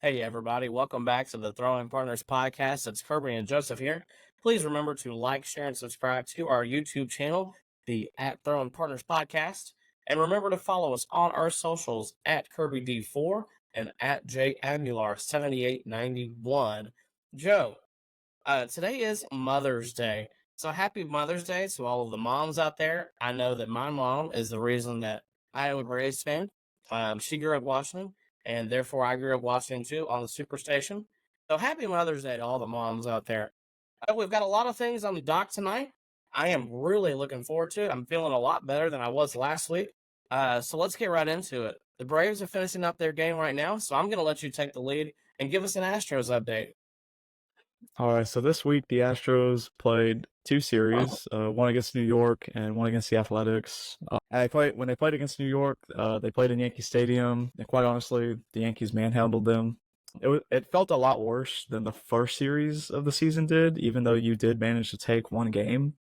Hey, everybody. Welcome back to the Throwing Partners podcast. It's Kirby and Joseph here. Please remember to like, share, and subscribe to our YouTube channel, the at Throwing Partners podcast. And remember to follow us on our socials at KirbyD4 and at JAngular7891. Joe, today is Mother's Day. So happy Mother's Day to all of the moms out there. I know that my mom is the reason that I was raised fan. She grew up watching, and therefore I grew up watching too on the Superstation. So happy Mother's Day to all the moms out there. We've got a lot of things on the dock tonight. I am really looking forward to it. I'm feeling a lot better than I was last week. So let's get right into it. The Braves are finishing up their game right now, so I'm going to let you take the lead and give us an Astros update. All right, so this week the Astros played two series, one against New York and one against the Athletics. When they played against New York, they played in Yankee Stadium, and quite honestly, the Yankees manhandled them. It felt a lot worse than the first series of the season did, even though you did manage to take one game.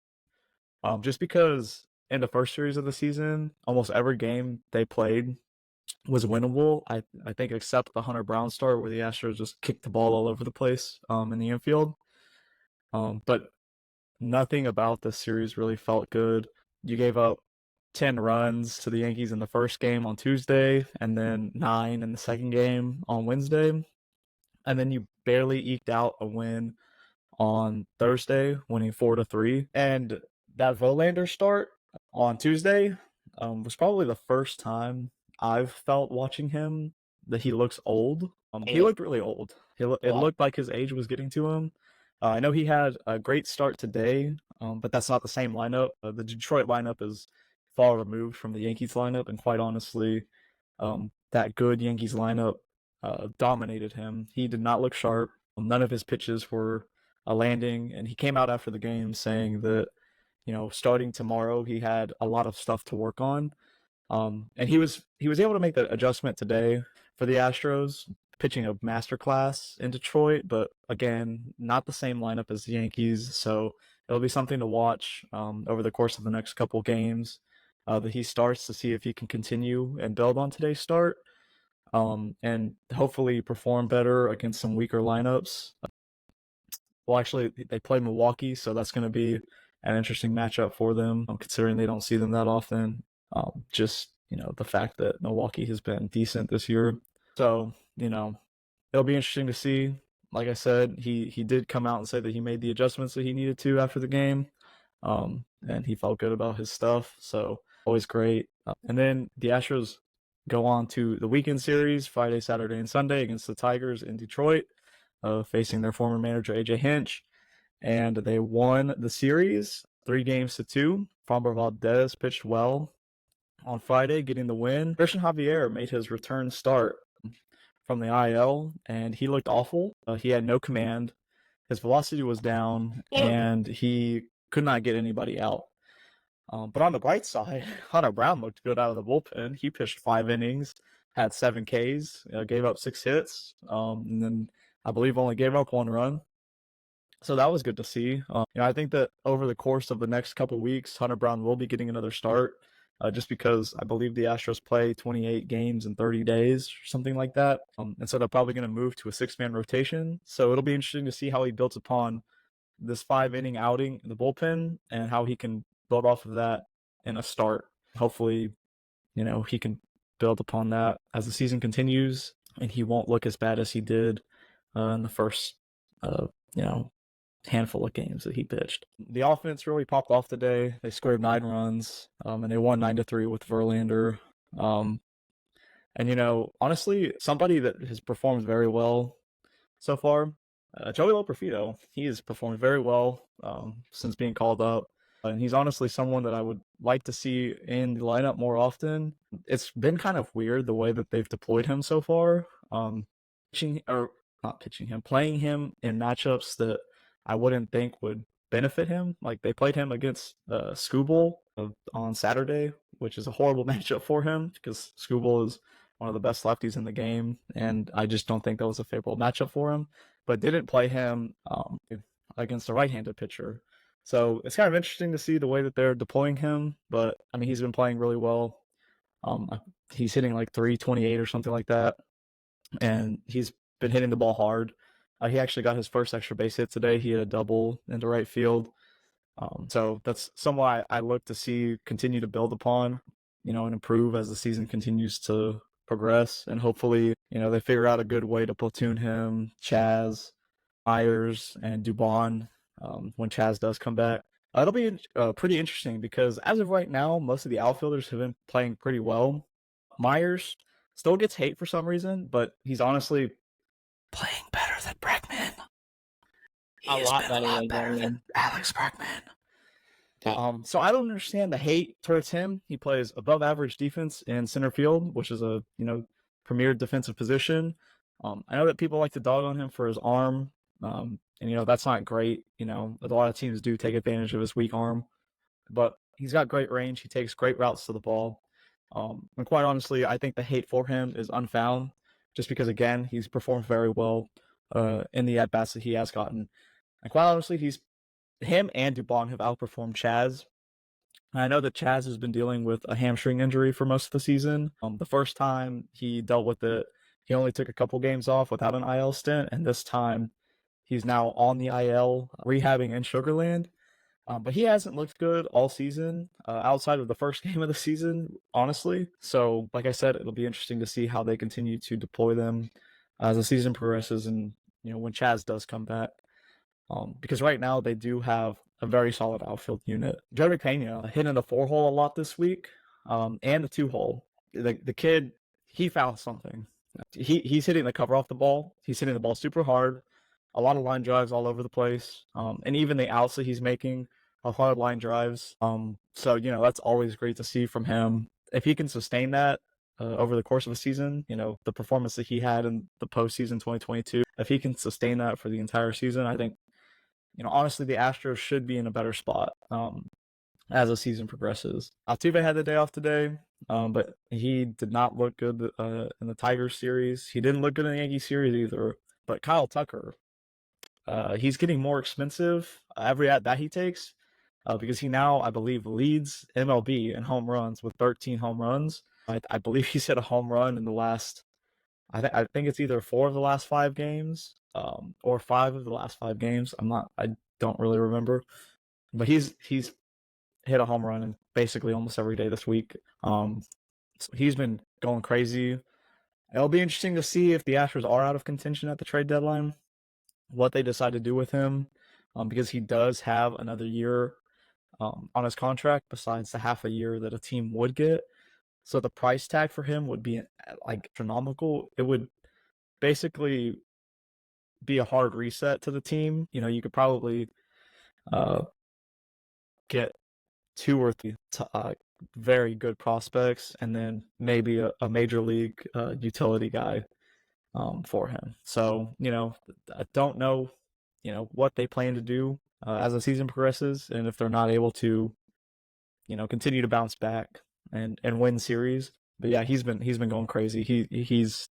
Just because in the first series of the season, almost every game they played was winnable. I think except the Hunter Brown start where the Astros just kicked the ball all over the place in the infield. But nothing about this series really felt good. You gave up 10 runs to the Yankees in the first game on Tuesday, and then 9 in the second game on Wednesday. And then you barely eked out a win on Thursday, winning 4-3. And that Verlander start on Tuesday was probably the first time I've felt watching him that he looks old. He looked really old. It looked like his age was getting to him. I know he had a great start today, but that's not the same lineup. The Detroit lineup is far removed from the Yankees lineup, and quite honestly, that good Yankees lineup dominated him. He did not look sharp. None of his pitches were a landing, and he came out after the game saying that, starting tomorrow, he had a lot of stuff to work on. And he was able to make the adjustment today for the Astros, pitching a masterclass in Detroit, but again, not the same lineup as the Yankees. So it'll be something to watch over the course of the next couple games that he starts to see if he can continue and build on today's start, and hopefully perform better against some weaker lineups. Well, actually, they play Milwaukee, so that's going to be an interesting matchup for them, considering they don't see them that often. Just the fact that Milwaukee has been decent this year, so it'll be interesting to see. Like I said, he did come out and say that he made the adjustments that he needed to after the game, and he felt good about his stuff. So always great. And then the Astros go on to the weekend series Friday, Saturday, and Sunday against the Tigers in Detroit, facing their former manager AJ Hinch, and they won the series 3-2. Framber Valdez pitched well on Friday, getting the win. Christian Javier made his return start from the IL, and he looked awful. He had no command. His velocity was down, and he could not get anybody out. But on the bright side, Hunter Brown looked good out of the bullpen. He pitched 5 innings, had 7 Ks, gave up 6 hits, and then I believe only gave up 1 run. So that was good to see. I think that over the course of the next couple of weeks, Hunter Brown will be getting another start, just because I believe the Astros play 28 games in 30 days or something like that. And so they're probably going to move to a 6-man rotation. So it'll be interesting to see how he builds upon this 5-inning outing in the bullpen and how he can build off of that in a start. Hopefully, he can build upon that as the season continues, and he won't look as bad as he did in the first, handful of games that he pitched. The offense really popped off today. They scored 9 runs, and they won 9-3 with Verlander. And honestly, somebody that has performed very well so far, Joey Loperfido. He has performed very well since being called up. And he's honestly someone that I would like to see in the lineup more often. It's been kind of weird the way that they've deployed him so far. Playing him in matchups that I wouldn't think would benefit him. Like they played him against Skubal on Saturday, which is a horrible matchup for him because Skubal is one of the best lefties in the game, and I just don't think that was a favorable matchup for him. But didn't play him against a right-handed pitcher. So it's kind of interesting to see the way that they're deploying him. But I mean, he's been playing really well. He's hitting like 328 or something like that, and he's been hitting the ball hard. He actually got his first extra base hit today. He had a double into right field. So that's somewhat I look to see continue to build upon, and improve as the season continues to progress. And hopefully, they figure out a good way to platoon him, Chaz, Myers, and Dubon when Chaz does come back. It'll be pretty interesting because as of right now, most of the outfielders have been playing pretty well. Myers still gets hate for some reason, but he's honestly playing better than Bregman. He has been a lot better than Alex Bregman. So I don't understand the hate towards him. He plays above average defense in center field, which is a premier defensive position. I know that people like to dog on him for his arm, and that's not great. A lot of teams do take advantage of his weak arm, but he's got great range. He takes great routes to the ball. And quite honestly, I think the hate for him is unfounded, just because again he's performed very well in the at bats that he has gotten. And quite honestly, him and Dubon have outperformed Chaz. I know that Chaz has been dealing with a hamstring injury for most of the season. The first time he dealt with it, he only took a couple games off without an IL stint, and this time he's now on the IL, rehabbing in Sugarland. But he hasn't looked good all season, outside of the first game of the season, honestly. So, like I said, it'll be interesting to see how they continue to deploy them as the season progresses and, when Chaz does come back. Because right now they do have a very solid outfield unit. Jeremy Pena hitting the 4-hole a lot this week, and the 2-hole. The kid, he found something. He's hitting the cover off the ball. He's hitting the ball super hard. A lot of line drives all over the place. And even the outs that he's making are hard line drives. So, that's always great to see from him. If he can sustain that over the course of a season, the performance that he had in the postseason 2022, if he can sustain that for the entire season, I think, honestly, the Astros should be in a better spot as the season progresses. Altuve had the day off today, but he did not look good in the Tigers series. He didn't look good in the Yankees series either. But Kyle Tucker, he's getting more expensive every at bat he takes because he now, I believe, leads MLB in home runs with 13 home runs. I believe he's hit a home run in the last, I think it's either 4 of the last 5 games or 5 of the last 5 games. I don't really remember. But he's hit a home run in basically almost every day this week. So he's been going crazy. It'll be interesting to see if the Astros are out of contention at the trade deadline, what they decide to do with him, because he does have another year on his contract besides the half a year that a team would get. So the price tag for him would be astronomical. It would basically be a hard reset to the team. You could probably get 2 or 3 very good prospects, and then maybe a major league utility guy for him. So, I don't know, what they plan to do as the season progresses, and if they're not able to, continue to bounce back and win series. But yeah, he's been going crazy. He's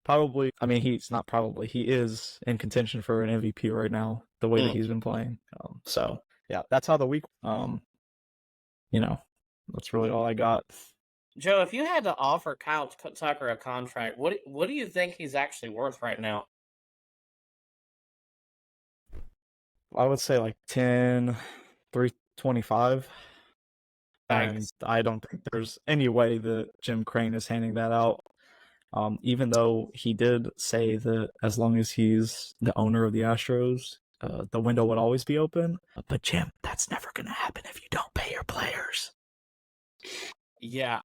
probably, he is in contention for an MVP right now, the way that he's been playing. So yeah, that's how the week, that's really all I got. Joe, if you had to offer Kyle Tucker a contract, what do you think he's actually worth right now? I would say like 10, 325. And I don't think there's any way that Jim Crane is handing that out. Even though he did say that as long as he's the owner of the Astros, the window would always be open. But Jim, that's never going to happen if you don't pay your players. Yeah,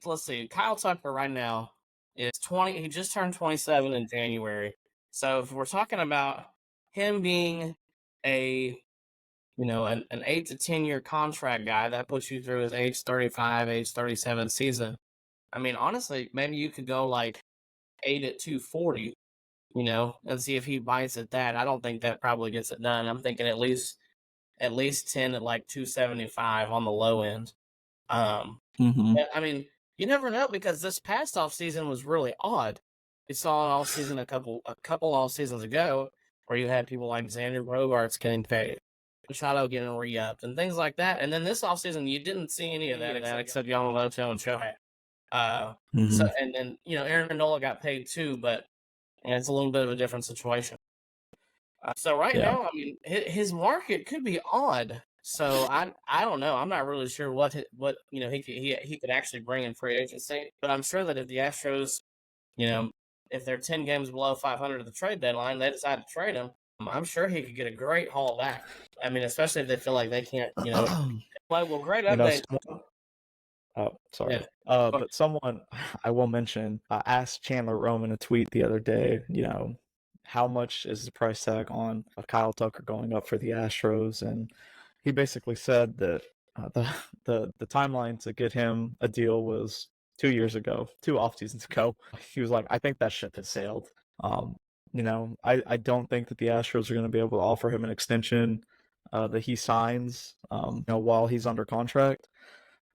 let's see. Kyle Tucker right now is 20. He just turned 27 in January. So if we're talking about him being an 8 to 10 year contract guy, that puts you through his age 35, age 37 season. I mean, honestly, maybe you could go like 8 at 240, and see if he bites at that. I don't think that probably gets it done. I'm thinking at least 10 at like 275 on the low end. I mean, you never know, because this past off season was really odd. We saw an off season a couple off seasons ago where you had people like Xander Bogaerts getting paid, Machado getting re-upped, and things like that. And then this off season, you didn't see any of that except Yamamoto and Shohei. So, and then Aaron Nola got paid too, but and it's a little bit of a different situation. So right Yeah. now, I mean, his market could be odd. So I don't know. I'm not really sure what he could actually bring in free agency. But I'm sure that if the Astros, you know, if they're 10 games below 500 at the trade deadline, they decide to trade him. I'm sure he could get a great haul back. I mean, especially if they feel like they can't, well, great You know, update. oh, Yeah. sorry. But someone I will mention asked Chandler Rome in a tweet the other day, how much is the price tag on Kyle Tucker going up for the Astros? And he basically said that the timeline to get him a deal was 2 years ago, two off seasons ago. He was like, I think that ship has sailed. Um, I don't think that the Astros are going to be able to offer him an extension that he signs, while he's under contract.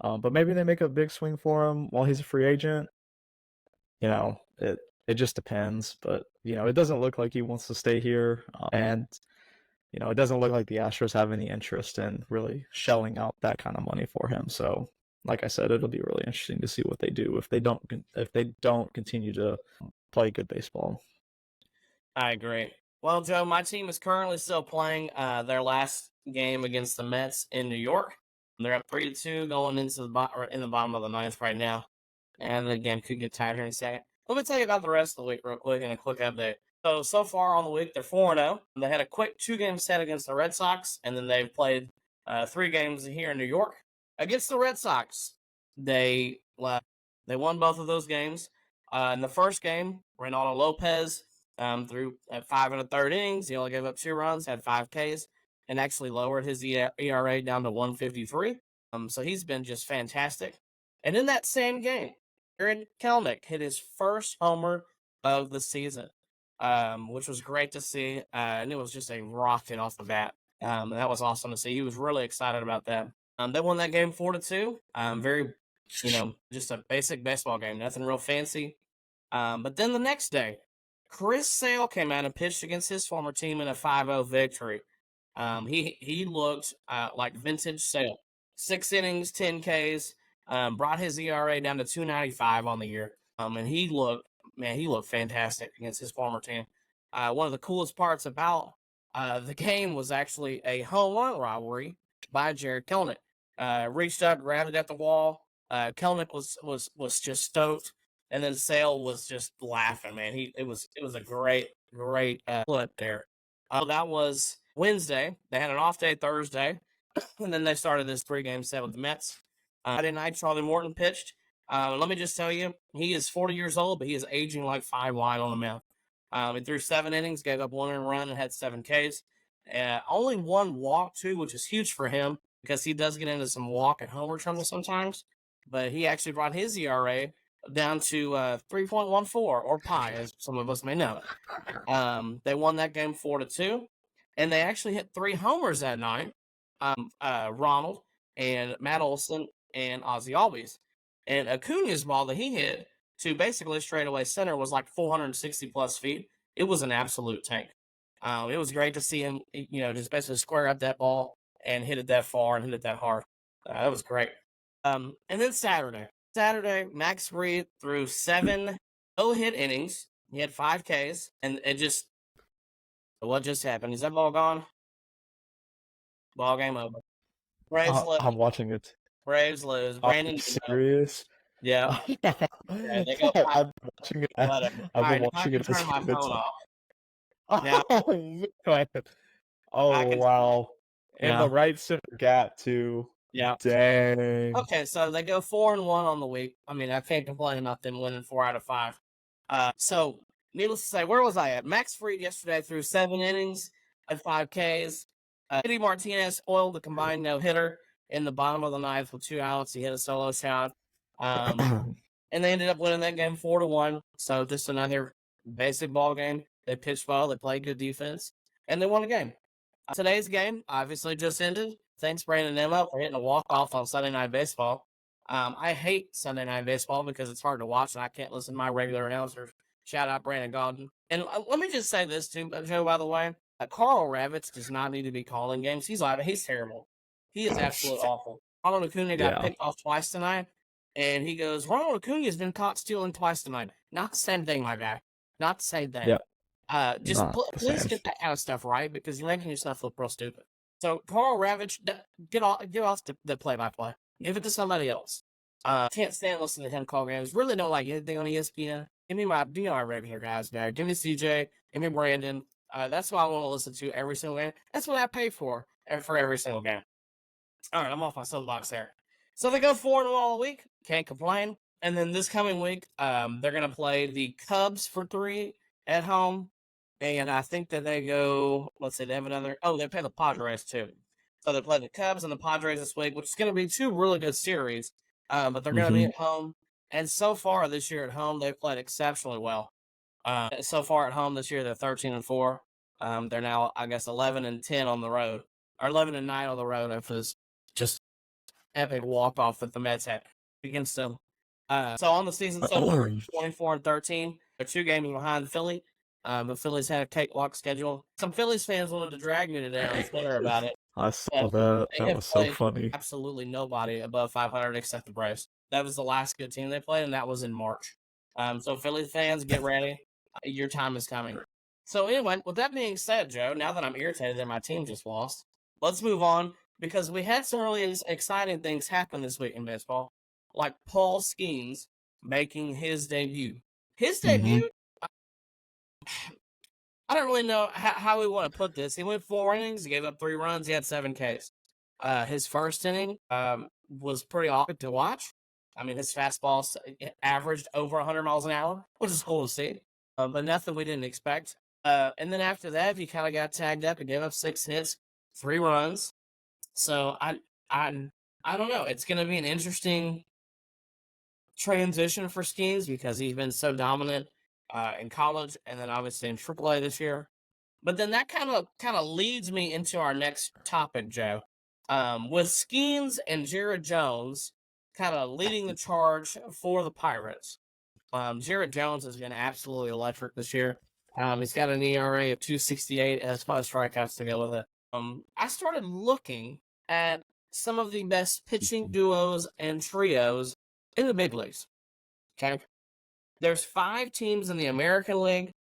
But maybe they make a big swing for him while he's a free agent. It just depends. But it doesn't look like he wants to stay here, and it doesn't look like the Astros have any interest in really shelling out that kind of money for him. So, like I said, it'll be really interesting to see what they do if they don't continue to play good baseball. I agree. Well, Joe, my team is currently still playing their last game against the Mets in New York. They're up 3-2 going into in the bottom of the ninth right now. And the game could get tied here in a second. Let me tell you about the rest of the week real quick and a quick update. So far on the week, they're 4-0. They had a quick 2-game set against the Red Sox, and then they've played 3 games here in New York. Against the Red Sox, they won both of those games. In the first game, Reynaldo Lopez threw at 5 1/3 innings. He only gave up 2 runs, had 5 Ks, and actually lowered his ERA down to 1.53. So he's been just fantastic. And in that same game, Aaron Kelnick hit his first homer of the season, which was great to see. And it was just a rocket off the bat. That was awesome to see. He was really excited about that. They won that game 4-2. Very, just a basic baseball game, nothing real fancy. But then the next day, Chris Sale came out and pitched against his former team in a 5-0 victory. He looked like vintage Sale. 6 innings, 10 Ks, brought his ERA down to 2.95 on the year. And he looked fantastic against his former team. One of the coolest parts about the game was actually a home run robbery by Jared Kelnick. Reached up, grabbed it at the wall. Kelnick was just stoked, and then Sale was just laughing. Man, it was a great clip there. That was Wednesday. They had an off day Thursday, and then they started this 3-game set with the Mets. Friday night, Charlie Morton pitched. Let me just tell you, he is 40 years old, but he is aging like 5 wide on the mound. He threw 7 innings, gave up 1 earned run, and had 7 Ks. Only 1 walk, too, which is huge for him because he does get into some walk and homer trouble sometimes. But he actually brought his ERA down to 3.14, or pi, as some of us may know. They won that game 4-2, and they actually hit 3 homers that night. Ronald and Matt Olson and Ozzy Albies. And Acuna's ball that he hit to basically straightaway center was like 460 plus feet. It was an absolute tank. It was great to see him, just basically square up that ball and hit it that far and hit it that hard. That was great. And then Saturday, Max Fried threw 7 no-hit innings. He had 5 Ks, and what just happened? Is that ball gone? Ball game over. Braves lose. I'm watching it. Braves lose. Are Brandon, you serious? yeah. Yeah, they go. I've been watching it. Whatever. I've All been right, I watching can it as turn my it's. phone off. Now, Oh, I oh can. wow! In Yeah. the right center gap too. Yeah. Dang. Okay, so they go 4-1 on the week. I mean, I can't complain about them winning 4 out of 5. So needless to say, where was I at? Max Fried yesterday threw 7 innings at 5 Ks. Eddie Martinez oiled the combined no hitter in the bottom of the ninth with 2 outs. He hit a solo shot. And they ended up winning that game 4-1. So just another basic ball game. They pitched well, they played good defense, and they won the game. Today's game obviously just ended. Thanks, Brandon Emma, for hitting a walk-off on Sunday Night Baseball. I hate Sunday Night Baseball because it's hard to watch, and I can't listen to my regular announcers. Shout out Brandon Gaudin. And let me just say this, too, Joe, by the way. Carl Ravitz does not need to be calling games. He's terrible. He is absolutely awful. Ronald Acuna got picked off twice tonight, and he goes, Ronald Acuna has been caught stealing twice tonight. Not the same thing, my guy. Not the same thing. Yeah, Just not the please same. get that kind of stuff right because you're making yourself look real stupid. So Carl Ravitch, get off the play-by-play. Give it to somebody else. Can't stand listening to him call games. Really don't like anything on ESPN. Give me my regular guys, man. Give me CJ. Give me Brandon. That's what I want to listen to every single game. That's what I pay for every single game. All right, I'm off my soapbox there. So they go 4-1 all week. Can't complain. And then this coming week, they're gonna play the Cubs for 3 at home, and I think that they go. Let's see, they have another. Oh, they play the Padres too. So they play the Cubs and the Padres this week, which is gonna be 2 really good series. But they're gonna be Mm-hmm. at home, and so far this year at home, they've played exceptionally well. So far at home this year, they're 13-4. They're now, I guess, 11-10 on the road, or 11-9 on the road after this just epic walk off that the Mets had against them. So on the season so far, 24-13. They're 2 games behind Philly. The Phillies had a cakewalk schedule. Some Phillies fans wanted to drag me today on Twitter about it. I saw that. They That have was so played funny. absolutely nobody above 500 except the Braves. That was the last good team they played, and that was in March. So Philly fans, get ready. Your time is coming. So anyway, with that being said, Joe, now that I'm irritated that my team just lost, let's move on because we had some really exciting things happen this week in baseball, like Paul Skeens making his debut. His Mm-hmm. debut, I don't really know how we want to put this. He went 4 innings, he gave up 3 runs, he had 7 Ks. His first inning was pretty awkward to watch. I mean, his fastball averaged over 100 miles an hour, which is cool to see, but nothing we didn't expect. And then after that, he kind of got tagged up and gave up 6 hits, 3 runs. So I don't know. It's going to be an interesting transition for Skeens because he's been so dominant in college and then obviously in AAA this year. But then that kind of leads me into our next topic, Joe. With Skeens and Jared Jones kind of leading the charge for the Pirates. Jared Jones has been absolutely electric this year. He's got an ERA of 2.68 as far as strikeouts to go with it. I started looking at some of the best pitching duos and trios in the big leagues. Okay, there's 5 teams in the American League,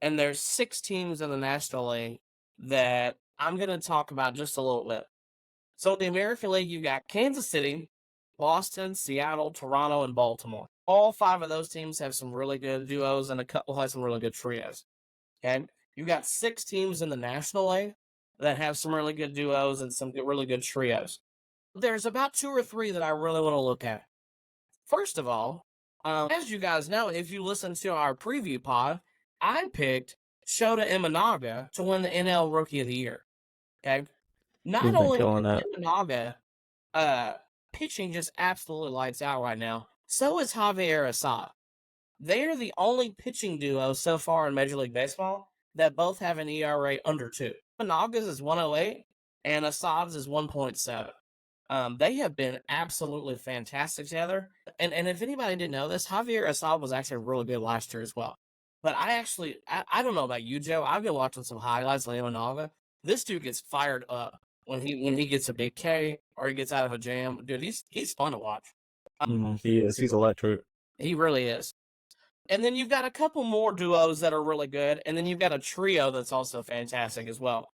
and there's 6 teams in the National League that I'm going to talk about just a little bit. So, in the American League, you've got Kansas City, Boston, Seattle, Toronto, and Baltimore. All 5 of those teams have some really good duos, and a couple have some really good trios. Okay, you've got 6 teams in the National League that have some really good duos and some really good trios. There's about 2 or 3 that I really want to look at. First of all, as you guys know, if you listen to our preview pod, I picked Shota Imanaga to win the NL Rookie of the Year. Okay, not He's been only killing is that. Imanaga pitching just absolutely lights out right now, so is Javier Assad. They are the only pitching duo so far in Major League Baseball that both have an ERA under 2. Imanaga's is 108 and Assad's is 1.7. They have been absolutely fantastic together. And if anybody didn't know this, Javier Assad was actually really good last year as well. But I don't know about you, Joe. I've been watching some highlights of Imanaga. This dude gets fired up when he gets a big K or he gets out of a jam. Dude, he's fun to watch. He is. He's electric. He really is. And then you've got a couple more duos that are really good, and then you've got a trio that's also fantastic as well.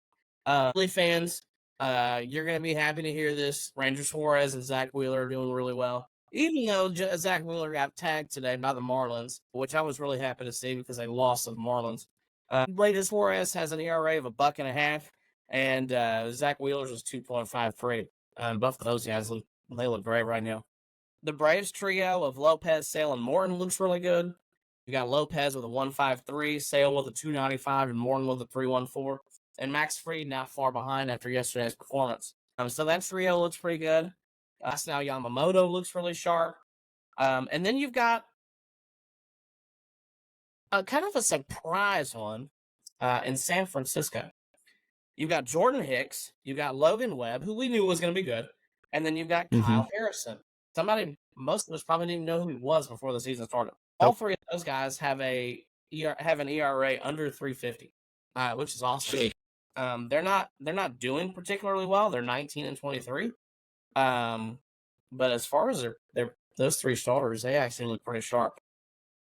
Philly fans, you're going to be happy to hear this. Ranger Suarez and Zach Wheeler are doing really well. Even though Zach Wheeler got tagged today by the Marlins, which I was really happy to see because they lost to the Marlins. Ranger Suarez has an ERA of $1.50, and Zach Wheeler's was 2.53. Both of those guys they look great right now. The Braves trio of Lopez, Sale, and Morton looks really good. You got Lopez with a 1.53, Sale with a 2.95, and Morton with a 3.14. And Max Fried not far behind after yesterday's performance. So that trio looks pretty good. Now Yamamoto looks really sharp. And then you've got a kind of a surprise one in San Francisco. You've got Jordan Hicks, you've got Logan Webb, who we knew was going to be good, and then you've got Kyle Harrison. Most of us probably didn't even know who he was before the season started. All 3 of those guys have an ERA under 3.50, which is awesome. They're not doing particularly well. They're 19-23. But as far as those 3 starters, they actually look pretty sharp.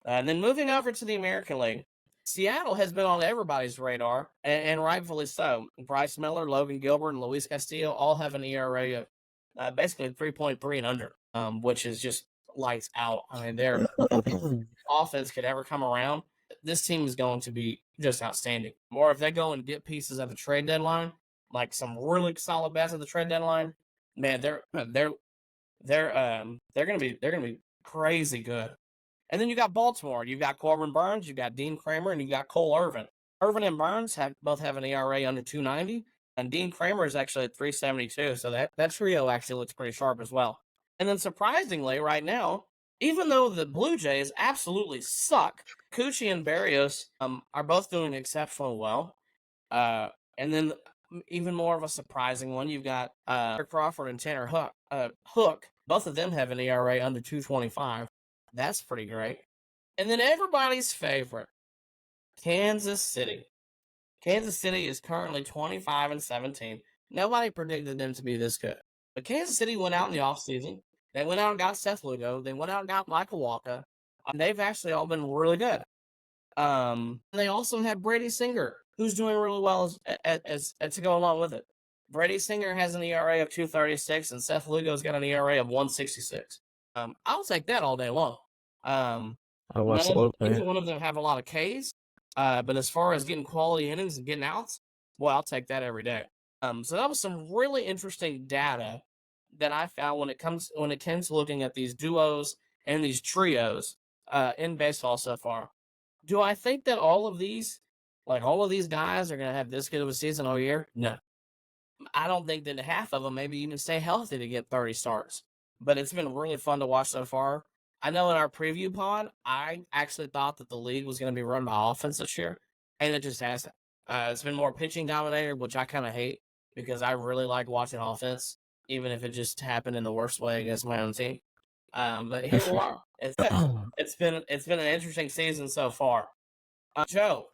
And then moving over to the American League, Seattle has been on everybody's radar, and rightfully so. Bryce Miller, Logan Gilbert, and Luis Castillo all have an ERA of basically 3.3 and under, which is just lights out. I mean, their offense could ever come around, this team is going to be just outstanding. Or if they go and get pieces at the trade deadline, like some really solid bats at the trade deadline, man, they're gonna be crazy good. And then you got Baltimore. You've got Corbin Burns, you've got Dean Kramer, and you got Cole Irvin. Irvin and Burns both have an ERA under 290, and Dean Kramer is actually at 372. So that trio actually looks pretty sharp as well. And then surprisingly, right now, even though the Blue Jays absolutely suck, Cucci and Barrios are both doing exceptionally well. And then even more of a surprising one, you've got Crawford and Tanner Hook. Both of them have an ERA under 225. That's pretty great. And then everybody's favorite, Kansas City. Kansas City is currently 25-17. Nobody predicted them to be this good. But Kansas City went out in the offseason. They went out and got Seth Lugo. They went out and got Michael Walker. And they've actually all been really good. They also had Brady Singer, who's doing really well as to go along with it. Brady Singer has an ERA of 236, and Seth Lugo's got an ERA of 166. I'll take that all day long. Neither one of them have a lot of Ks, but as far as getting quality innings and getting outs, well, I'll take that every day. So that was some really interesting data that I found when it comes to looking at these duos and these trios in baseball so far. Do I think that all of these guys are going to have this good of a season all year? No. I don't think that half of them maybe even stay healthy to get 30 starts. But it's been really fun to watch so far. I know in our preview pod, I actually thought that the league was going to be run by offense this year, and it just hasn't. It's been more pitching dominated, which I kind of hate because I really like watching offense, even if it just happened in the worst way against my own team. But here we are. It's been an interesting season so far. Joe,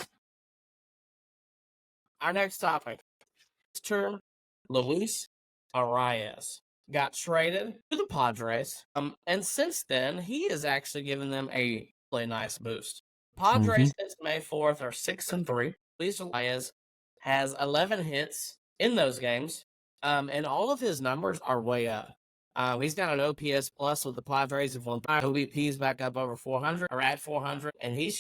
our next topic. Mr. Luis Arias got traded to the Padres. And since then, he has actually given them a really nice boost. Padres since May 4th are 6-3. Luis Arias has 11 hits in those games. And all of his numbers are way up. He's got an OPS plus with the Padres of 1. OBP's back up over 400 or at 400, and he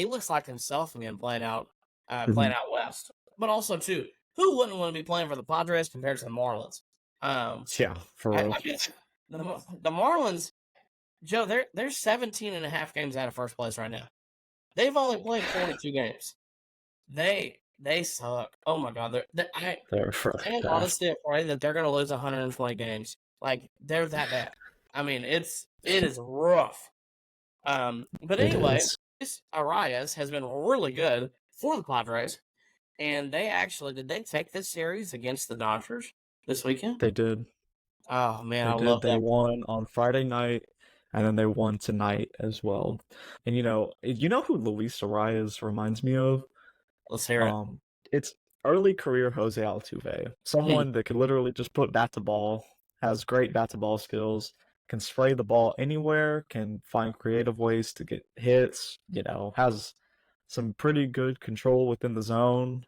looks like himself again playing out west. But also too, who wouldn't want to be playing for the Padres compared to the Marlins? Yeah, for real. The Marlins, Joe, they're 17 and a half games out of first place right now. They've only played 42 games. They suck. Oh my God, I'm honestly afraid that they're going to lose 120 games. Like they're that bad. I mean, it is rough. But anyway, this Arias has been really good for the Padres, and did they take this series against the Dodgers this weekend? They did. Oh man, I love that. They won on Friday night, and then they won tonight as well. And you know who Luis Arias reminds me of? Let's hear it. It's early career Jose Altuve, someone that could literally just put bat to ball, has great bat to ball skills, can spray the ball anywhere, can find creative ways to get hits, has some pretty good control within the zone,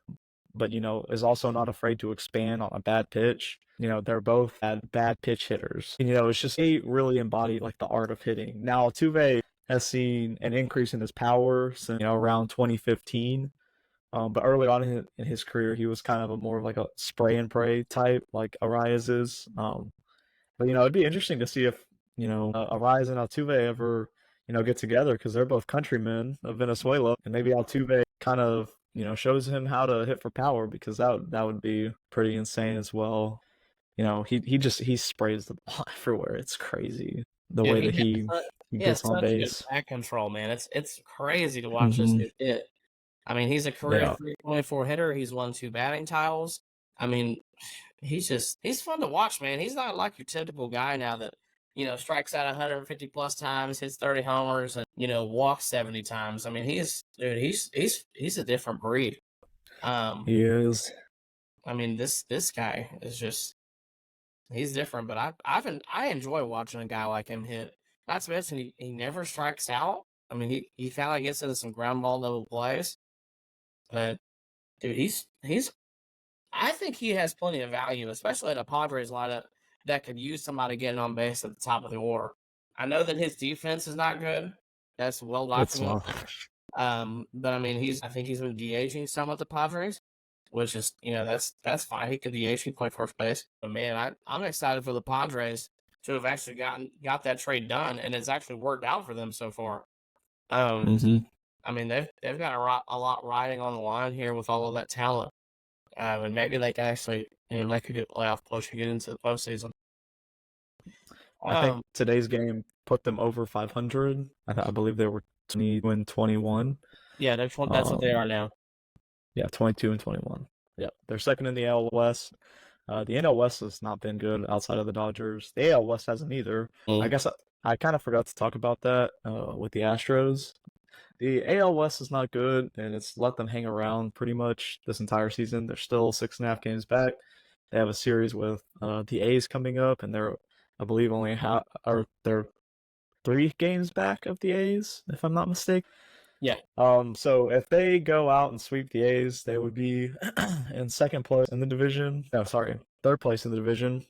but is also not afraid to expand on a bad pitch. They're both bad pitch hitters. And, it's just they really embody like the art of hitting. Now Altuve has seen an increase in his power since around 2015. But early on in his career, he was kind of more of like a spray and pray type, like Arias is. But it'd be interesting to see if Arias and Altuve ever get together, because they're both countrymen of Venezuela, and maybe Altuve kind of shows him how to hit for power, because that would be pretty insane as well. He sprays the ball everywhere. It's crazy the way that he gets on base. Good back control, man. It's crazy to watch this dude hit. I mean, he's a career 324 hitter. He's won 2 batting titles. I mean, he's fun to watch, man. He's not like your typical guy now that, strikes out 150 plus times, hits 30 homers, and, walks 70 times. I mean, he's a different breed. He is. I mean, this guy is just, he's different, but I enjoy watching a guy like him hit. Not to mention, he never strikes out. I mean, he finally gets into some ground ball level plays, but dude, he's. I think he has plenty of value, especially in a Padres lineup that could use somebody getting on base at the top of the order. I know that his defense is not good. That's well It's documented. not. But I mean, I think he's been DHing some of the Padres, which is, that's fine. He could DH, he play first base. But man, I'm excited for the Padres to have actually got that trade done, and it's actually worked out for them so far. I mean, they've got a lot riding on the line here with all of that talent, and maybe they can actually, they could get playoff push and get into the postseason. I think today's game put them over 500. I believe they were 20-21. Yeah, that's what they are now. Yeah, 22-21. Yeah, they're second in the AL West. The NL West has not been good outside of the Dodgers. The AL West hasn't either. I guess I kind of forgot to talk about that with the Astros. The AL West is not good, and it's let them hang around pretty much this entire season. They're still 6.5 games back. They have a series with the A's coming up, and they're, I believe, they're 3 games back of the A's, if I'm not mistaken. Yeah. So if they go out and sweep the A's, they would be in second place in the division. No, sorry, third place in the division.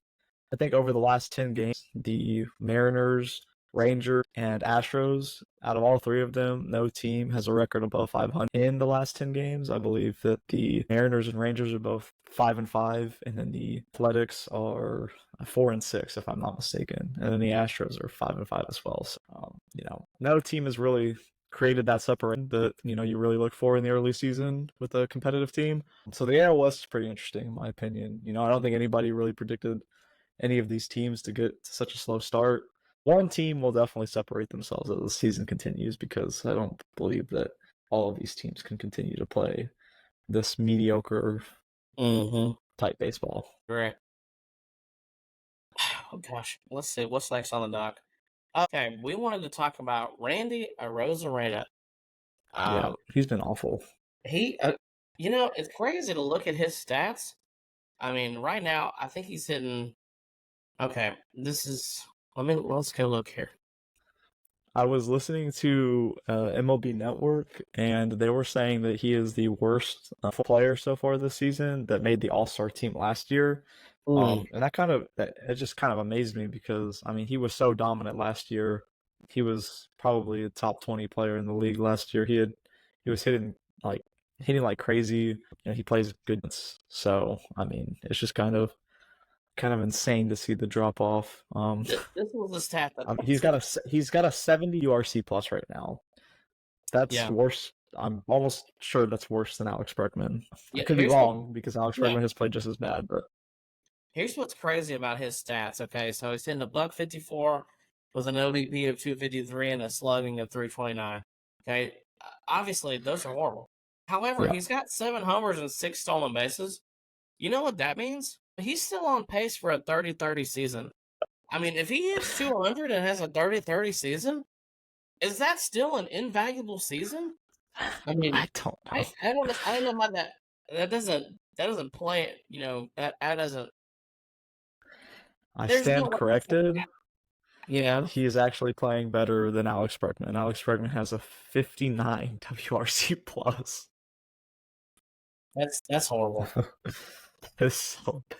I think over the last 10 games, the Mariners, Rangers, and Astros, out of all 3 of them, no team has a record above 500 in the last 10 games. I believe that the Mariners and Rangers are both 5-5, and then the Athletics are 4-6, if I'm not mistaken, and then the Astros are 5-5 as well. So, no team has really created that separation that you really look for in the early season with a competitive team. So the AL West is pretty interesting, in my opinion. I don't think anybody really predicted any of these teams to get to such a slow start. One team will definitely separate themselves as the season continues, because I don't believe that all of these teams can continue to play this mediocre type baseball. Correct. Oh gosh, let's see what's next on the dock. Okay, we wanted to talk about Randy Arozarena. Yeah, he's been awful. He, it's crazy to look at his stats. I mean, right now, I think he's hitting. Okay, let's go look here. I was listening to MLB Network, and they were saying that he is the worst player so far this season that made the All-Star team last year. And it just kind of amazed me, because I mean, he was so dominant last year. He was probably a top 20 player in the league last year. He was hitting like crazy, and he plays good. So I mean, it's just kind of insane to see the drop off. This was the stat that he's got a 70 URC plus right now. That's worse. I'm almost sure that's worse than Alex Bregman. I could be wrong, because Alex Bregman has played just as bad. But here's what's crazy about his stats. Okay, so he's hitting a .154 with an OBP of 253 and a slugging of 329. Okay, obviously those are horrible. However, he's got 7 homers and 6 stolen bases. You know what that means? He's still on pace for a 30-30 season. I mean, if he hits 200 and has a 30-30 season, is that still an invaluable season? I mean, I don't know. I don't know about that. That doesn't play it. That doesn't. I stand corrected. Yeah, he is actually playing better than Alex Bregman. Alex Bregman has a 59 WRC plus. That's horrible. It's so bad.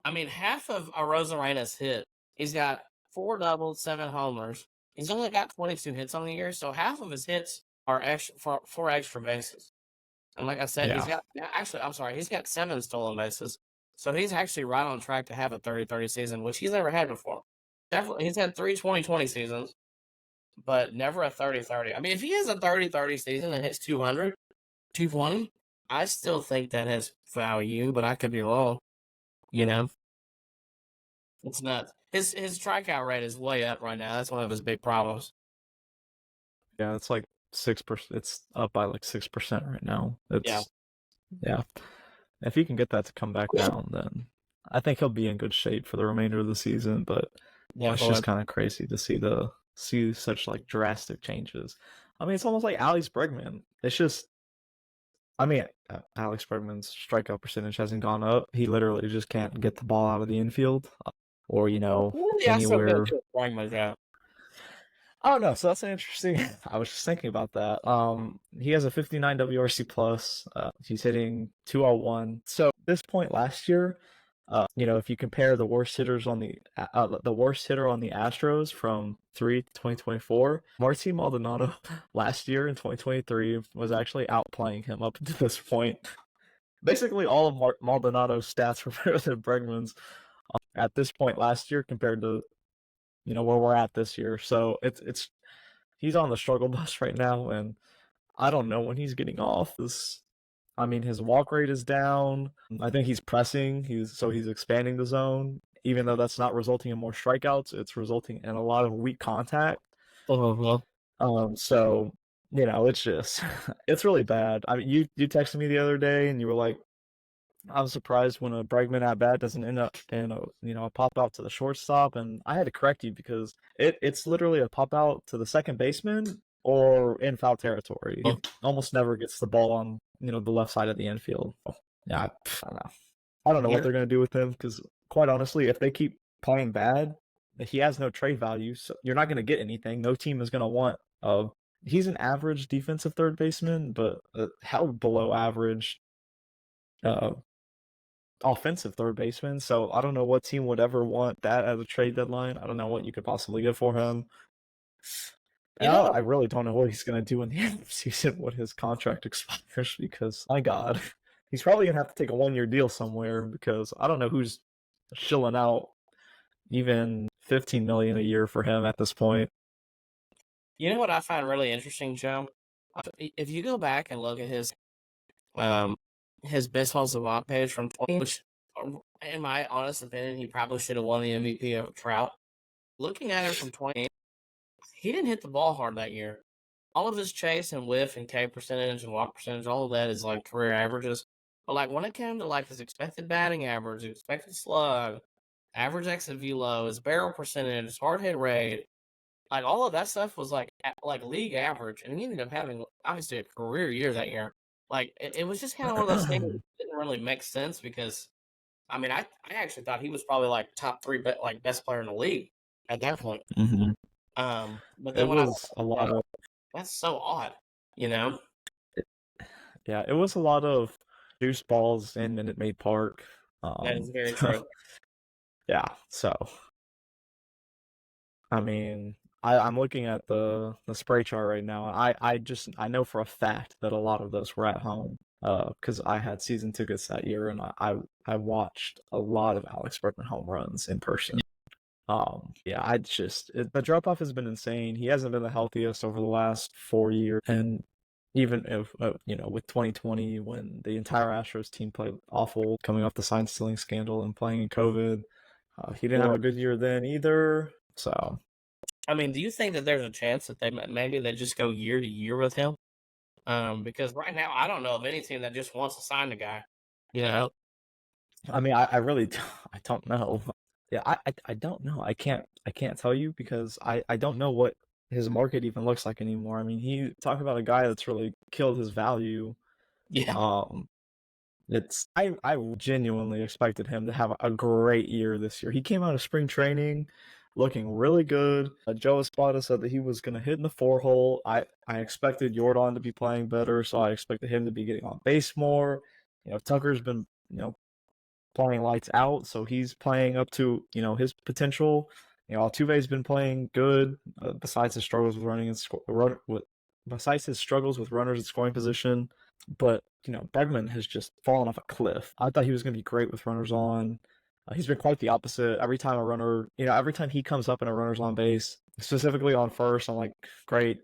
I mean, half of Arozarena's hit. He's got 4 doubles, 7 homers. He's only got 22 hits on the year, so half of his hits are for extra bases. And like I said, he's got 7 stolen bases. So he's actually right on track to have a 30-30 season, which he's never had before. Definitely, he's had 3 20-20 seasons, but never a 30-30. I mean, if he has a 30-30 season and hits 200, 220, I still think that has value, but I could be wrong. It's nuts. His strikeout rate is way up right now. That's one of his big problems. Yeah, it's like 6%. It's up by like 6% right now. Yeah. If he can get that to come back down, then I think he'll be in good shape for the remainder of the season. But it's just kind of crazy to see such like drastic changes. I mean, it's almost like Alex Bregman. It's just, I mean, Alex Bregman's strikeout percentage hasn't gone up. He literally just can't get the ball out of the infield, or anywhere. Oh no, so that's an interesting. I was just thinking about that. He has a 59 WRC plus. He's hitting 201. So at this point last year, if you compare the worst hitter on the Astros from 2024, Martin Maldonado last year in 2023 was actually outplaying him up to this point. Basically, all of Maldonado's stats were better than Bregman's at this point last year compared to where we're at this year. So it's he's on the struggle bus right now, and I don't know when he's getting off. I mean, his walk rate is down. I think he's pressing. He's expanding the zone, even though that's not resulting in more strikeouts. It's resulting in a lot of weak contact. Uh-huh. So it's just it's really bad. I mean, you texted me the other day, and you were like, I'm surprised when a Bregman at bat doesn't end up in a pop out to the shortstop, and I had to correct you because it's literally a pop out to the second baseman or in foul territory. He almost never gets the ball on the left side of the infield. Yeah, I don't know. I don't know what they're gonna do with him because quite honestly, if they keep playing bad, he has no trade value. So you're not gonna get anything. No team is gonna want. He's an average defensive third baseman, but held below average uh, offensive third baseman. So I don't know what team would ever want that as a trade deadline. I don't know what you could possibly get for him. You And know, I really don't know what he's going to do in the end of the season when his contract expires because, my God, he's probably going to have to take a 1-year deal somewhere because I don't know who's shilling out even $15 million a year for him at this point. you know what I find really interesting, Joe? If you go back and look at his best balls of walk page from 20, which, in my honest opinion, he probably should have won the MVP of Trout. Looking at it from 20, he didn't hit the ball hard that year. All of his chase and whiff and K percentage and walk percentage, all of that is like career averages. But like when it came to like his expected batting average, his expected slug, average exit velo, his barrel percentage, his hard hit rate, like all of that stuff was like league average, and he ended up having obviously a career year that year. Like it was just kind of one of those things that didn't really make sense because I mean I actually thought he was probably like top three best player in the league at that point. Mm-hmm. But then It when I was a lot of that's so odd, you know. yeah, it was a lot of juice balls in Minute Maid Park. That is very true. Yeah, so I mean, I'm looking at the spray chart right now. I know for a fact that a lot of those were at home. Because I had season tickets that year, and I watched a lot of Alex Bregman home runs in person. Yeah, the drop off has been insane. He hasn't been the healthiest over the last 4 years, and even if with 2020 when the entire Astros team played awful, coming off the sign stealing scandal and playing in COVID, he didn't have a good year then either. So I mean, do you think that there's a chance that maybe they just go year to year with him? Because right now I don't know of any team that just wants to sign the guy. You know, I mean, I really I don't know. Yeah, I don't know. I can't tell you because I don't know what his market even looks like anymore. I mean, he talk about a guy that's really killed his value. yeah. Um, I genuinely expected him to have a great year this year. He came out of spring training looking really good. Joe Espada said that he was going to hit in the 4 hole. I expected Jordan to be playing better, so I expected him to be getting on base more. Tucker's been playing lights out, so he's playing up to his potential. Altuve's been playing good. Besides his struggles with besides his struggles with runners in scoring position, but Bregman has just fallen off a cliff. I thought he was going to be great with runners on. He's been quite the opposite. Every time he comes up and a runner's on base, specifically on first, I'm like, great,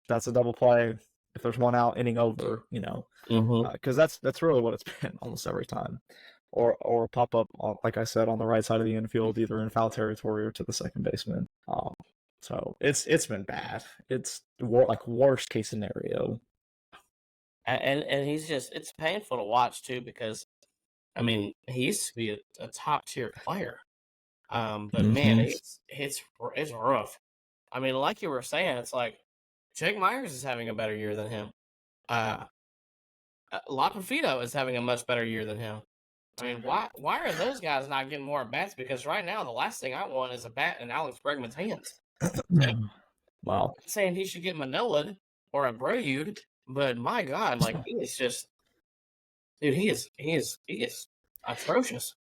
that's a double play. If there's one out, inning over. Because that's really what it's been almost every time, or pop up like I said on the right side of the infield, either in foul territory or to the second baseman. So it's been bad. It's like worst case scenario. And he's just it's painful to watch too because I mean he used to be a top tier player. But man, it's rough. I mean, like you were saying, it's like Jake Myers is having a better year than him. Lopafito is having a much better year than him. I mean, why are those guys not getting more at bats? Because right now, the last thing I want is a bat in Alex Bregman's hands. Wow. Saying he should get Manilaed or Abreued, but my God, like he is just, dude, he is atrocious.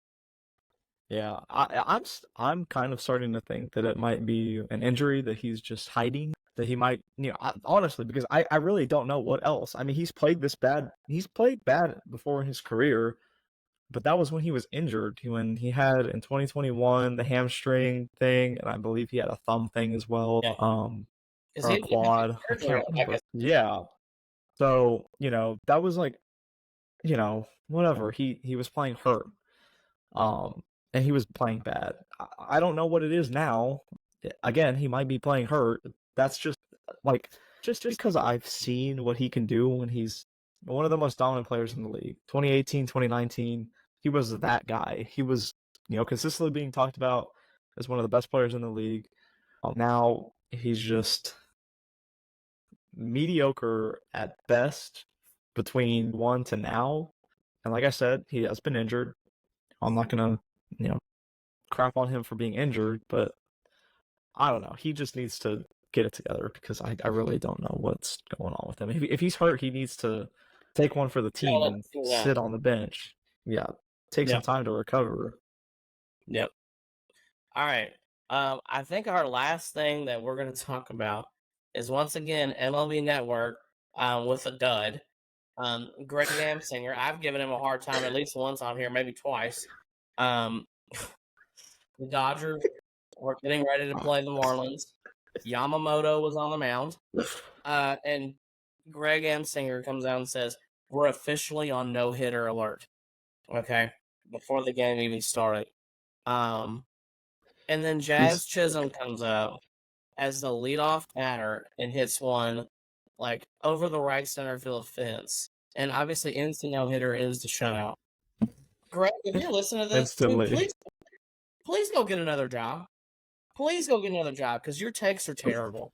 Yeah, I'm kind of starting to think that it might be an injury that he's just hiding. That he might, honestly, because I really don't know what else. I mean, he's played this bad. He's played bad before in his career, but that was when he was injured. When he had in 2021 the hamstring thing, and I believe he had a thumb thing as well. Yeah, because Or a he had quad. I surgery can't on like remember. Yeah. So that was like whatever. He was playing hurt. Um, and he was playing bad. I don't know what it is now. Again, he might be playing hurt. That's just like just because I've seen what he can do when he's one of the most dominant players in the league. 2018, 2019, he was that guy. He was, consistently being talked about as one of the best players in the league. Now he's just mediocre at best between one to now. And like I said, he has been injured. I'm not gonna, you know, crap on him for being injured, but I don't know. He just needs to get it together because I really don't know what's going on with him. If he's hurt, he needs to take one for the team and yeah, sit on the bench. Yeah, take some yeah, time to recover. yep. All right. I think our last thing that we're going to talk about is once again MLB Network with a dud. Greg Amsinger, I've given him a hard time at least once on here, maybe twice. Um, the Dodgers were getting ready to play the Marlins. Yamamoto was on the mound. And Greg Amsinger comes out and says, "We're officially on no hitter alert." Okay. Before the game even started. Um, and then Jazz He's Chisholm comes out as the leadoff batter and hits one like over the right center field fence. And obviously, instant no hitter is the shutout. Greg, if you're listening to this, dude, instantly. please go get another job. Please go get another job because your takes are terrible.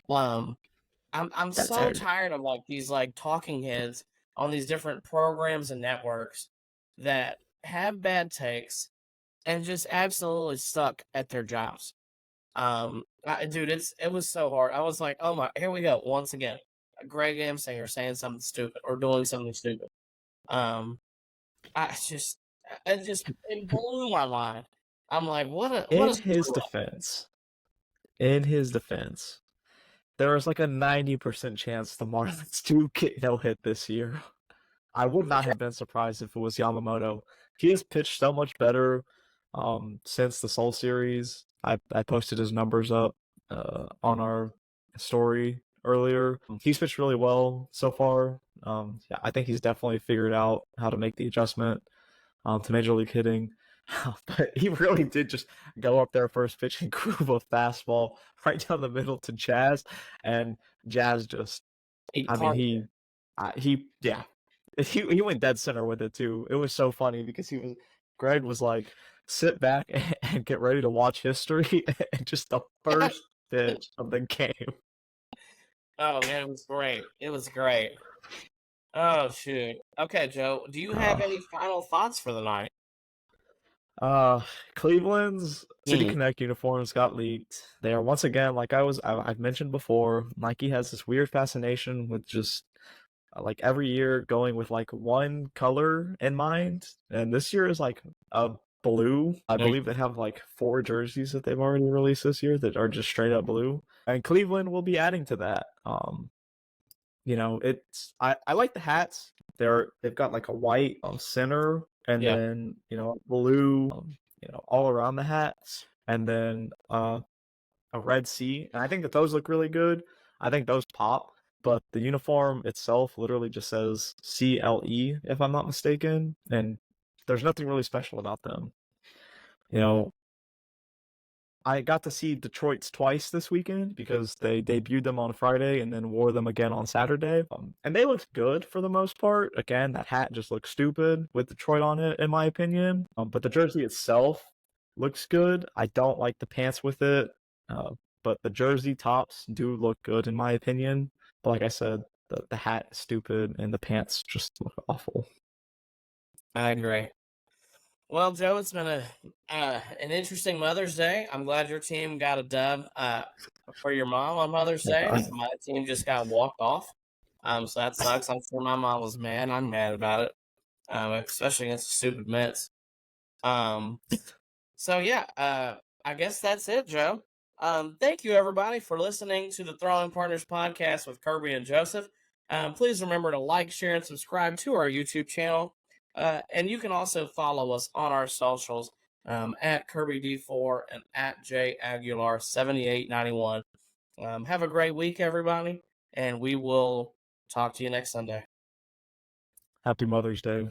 Um, I'm That's so hard. tired of like these like talking heads on these different programs and networks that have bad takes and just absolutely suck at their jobs. Dude, it was so hard. I was like, oh my, here we go once again. Greg Amsinger saying something stupid or doing something stupid. Um, I just, it blew my mind. I'm like, what a In his screw up. defense, in his defense, there is like a 90% chance the Marlins do get no hit this year. I would not have been surprised if it was Yamamoto. He has pitched so much better since the Soul Series. I posted his numbers up on our story earlier. He's pitched really well so far. Yeah, I think he's definitely figured out how to make the adjustment to Major League hitting. But he really did just go up there first pitch and groove a fastball right down the middle to Jazz, and Jazz just, He I mean, parked it. yeah, he went dead center with it too. It was so funny because Greg was like, sit back and get ready to watch history, and just the first pitch of the game. Oh man, it was great. It was great. Oh shoot. Okay, Joe. Do you have Uh, any final thoughts for the night? Uh, Cleveland's City Mm, Connect uniforms got leaked. They are once again, like I've mentioned before, Nike has this weird fascination with just like every year going with like one color in mind, and this year is like a blue. I mm, believe they have like 4 jerseys that they've already released this year that are just straight up blue, and Cleveland will be adding to that. I like the hats. They've got like a white center and yeah. then blue all around the hats, and then a red C. And I think that those look really good. I think those pop. But the uniform itself literally just says CLE, if I'm not mistaken, and there's nothing really special about them. You know, I got to see Detroit's twice this weekend because they debuted them on Friday and then wore them again on Saturday. And they looked good for the most part. Again, that hat just looks stupid with Detroit on it, in my opinion. But the jersey itself looks good. I don't like the pants with it, but the jersey tops do look good, in my opinion. But like I said, the hat is stupid and the pants just look awful. I agree. Well, Joe, it's been an interesting Mother's Day. I'm glad your team got a dub for your mom on Mother's Day. Yeah. My team just got walked off. So that sucks. I'm sure my mom was mad. I'm mad about it, especially against the stupid Mets. Um, so yeah, I guess that's it, Joe. Thank you everybody for listening to the Throwing Partners podcast with Kirby and Joseph. Please remember to like, share, and subscribe to our YouTube channel. And you can also follow us on our socials at KirbyD4 and at JAguilar7891. Have a great week, everybody, and we will talk to you next Sunday. Happy Mother's Day.